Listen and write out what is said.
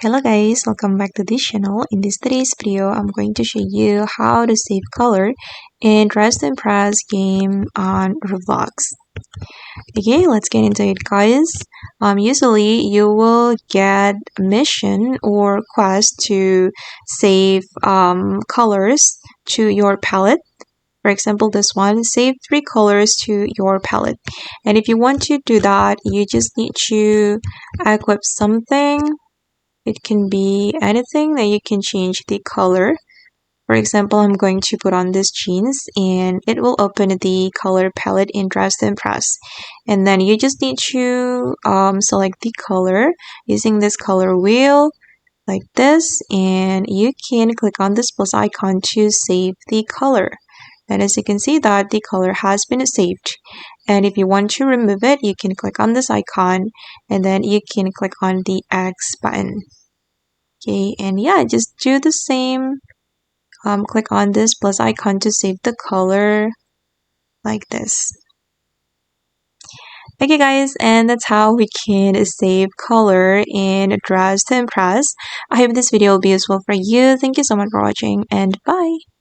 Hello guys, welcome back to this channel. In this today's video, I'm going to show you how to save color in Dress to Impress game on Roblox. Okay, let's get into it guys. Usually you will get a mission or quest to save colors to your palette. For example, this one, save 3 colors to your palette. And if you want to do that, you just need to equip something. It can be anything that you can change the color. For example, I'm going to put on these jeans and it will open the color palette in Dress to Impress. And then you just need to select the color using this color wheel like this, and you can click on this plus icon to save the color. And as you can see that the color has been saved. And if you want to remove it, you can click on this icon and then you can click on the X button. Okay, and yeah, just do the same. Click on this plus icon to save the color like this. Okay guys, and that's how we can save color in Dress to Impress. I hope this video will be useful for you. Thank you so much for watching and bye!